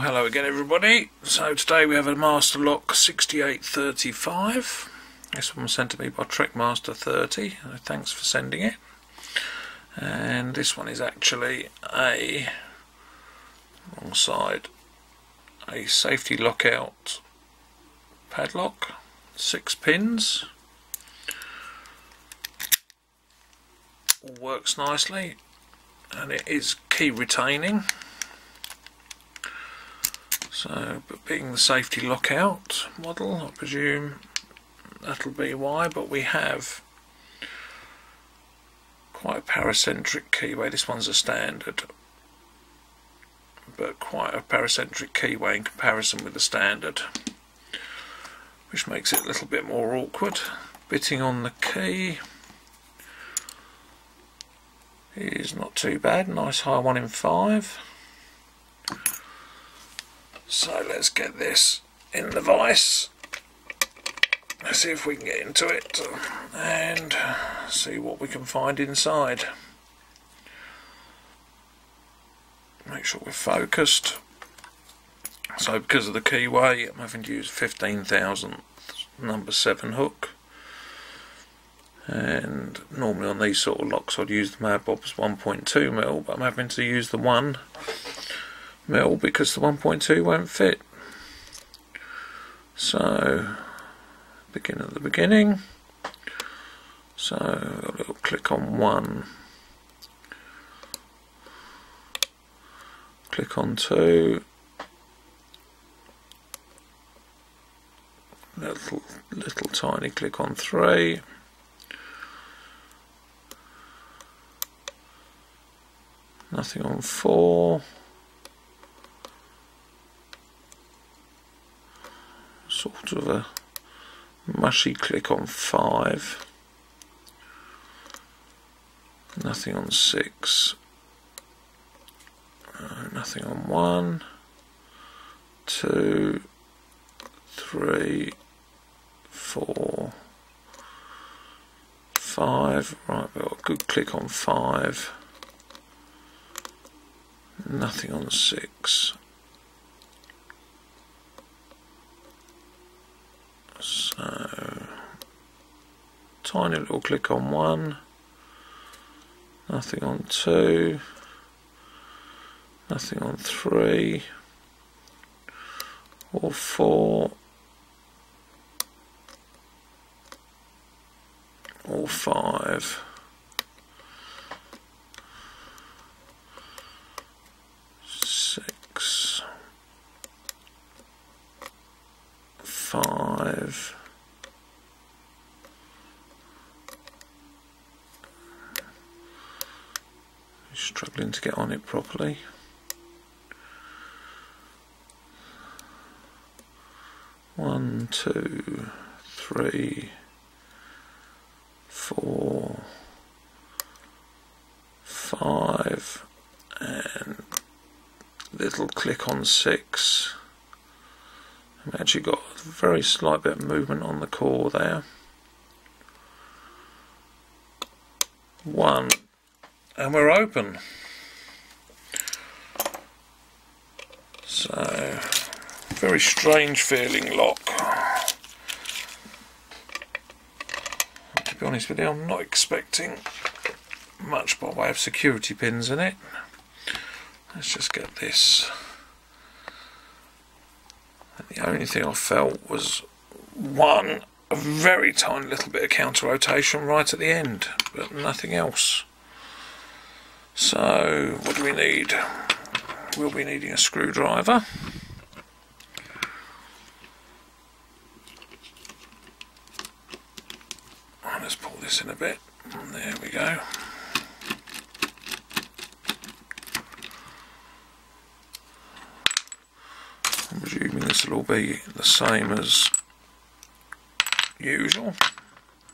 Well, hello again everybody. So today we have a Padlock 6835. This one was sent to me by Trekmaster30. Thanks for sending it. And this one is actually alongside a safety lockout padlock, 6 pins. All works nicely, and it is key retaining. So, but being the safety lockout model, I presume that'll be why, but we have quite a paracentric keyway. This one's a standard, but quite a paracentric keyway in comparison with the standard, which makes it a little bit more awkward. Bitting on the key is not too bad, nice high 1 in 5. So let's get this in the vise. Let's see if we can get into it and see what we can find inside. Make sure we're focused. So because of the keyway, I'm having to use 15,000th number 7 hook. And normally on these sort of locks I'd use the Mad Bob's 1.2mm, but I'm having to use the 1mm because the 1.2 won't fit. So begin at the beginning. So a little click on 1, click on 2, little tiny click on 3, nothing on 4, sort of a mushy click on 5, nothing on 6, nothing on 1, 2, 3, 4, 5, right, we've got a good click on 5, nothing on 6, so tiny little click on 1, nothing on 2, nothing on 3 or 4 or 5, 6, 5, struggling to get on it properly. 1, 2, 3, 4, 5, and little click on 6. I've actually got a very slight bit of movement on the core there. 1, and we're open. So, very strange feeling lock. To be honest with you, I'm not expecting much by way of security pins in it. Let's just get this. And the only thing I felt was a very tiny little bit of counter rotation right at the end, but nothing else. So what do we need? We'll be needing a screwdriver. Let's pull this in a bit. There we go. I'm presuming this will all be the same as usual.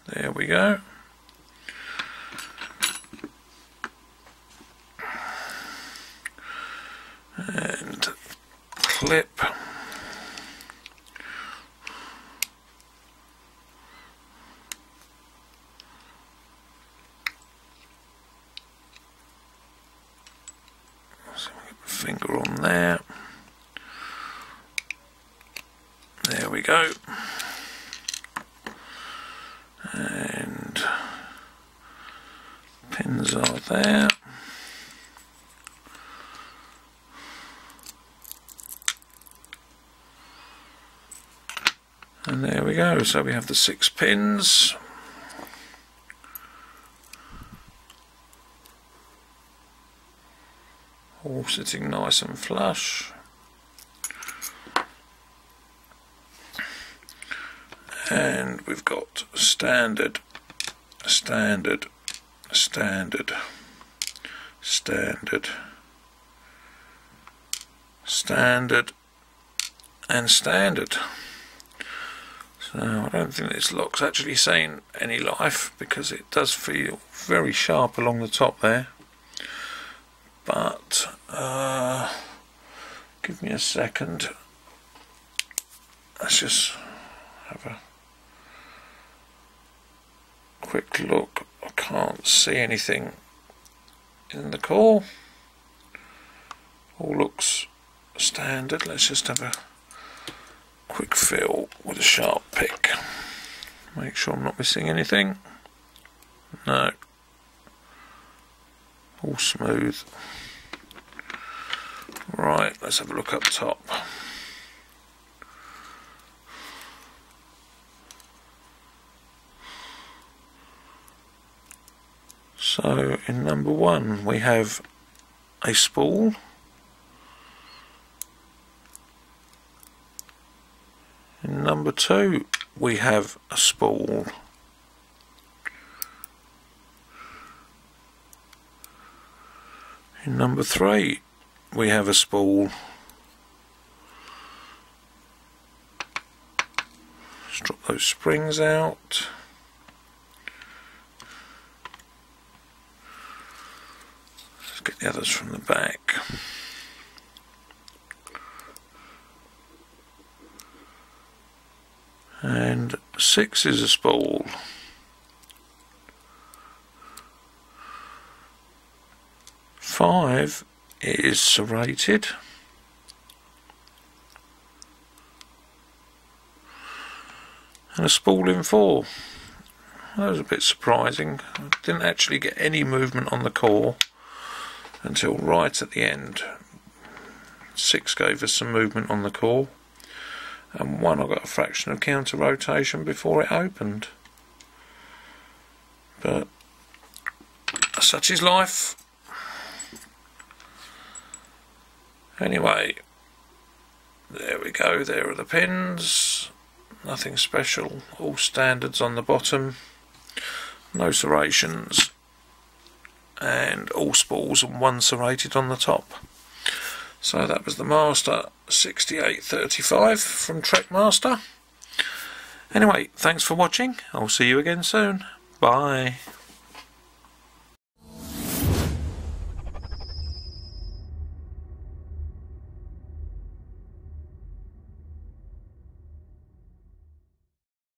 There we go. And clip. So we get the finger on there. There we go. And pins are there. And there we go. So we have the 6 pins. All sitting nice and flush. And we've got standard, standard, standard, standard, standard, and standard. So I don't think this lock's actually seen any life, because it does feel very sharp along the top there. But give me a second. Let's just have a quick look. I can't see anything in the core. All looks standard. Let's just have a quick feel with a sharp pick. Make sure I'm not missing anything. No. All smooth. Right, let's have a look up top. So in number 1 we have a spool. In number 2 we have a spool. In number 3 we have a spool. Let's drop those springs out. Let's get the others from the back. And 6 is a spool. Five is serrated. And a spool in 4. That was a bit surprising. I didn't actually get any movement on the core until right at the end. 6 gave us some movement on the core, and 1 I got a fraction of counter rotation before it opened. But such is life. Anyway, there we go, there are the pins. Nothing special, all standards on the bottom, no serrations, and all spools and 1 serrated on the top. So that was the Master 6835 from Trekmaster. Anyway, thanks for watching. I'll see you again soon. Bye.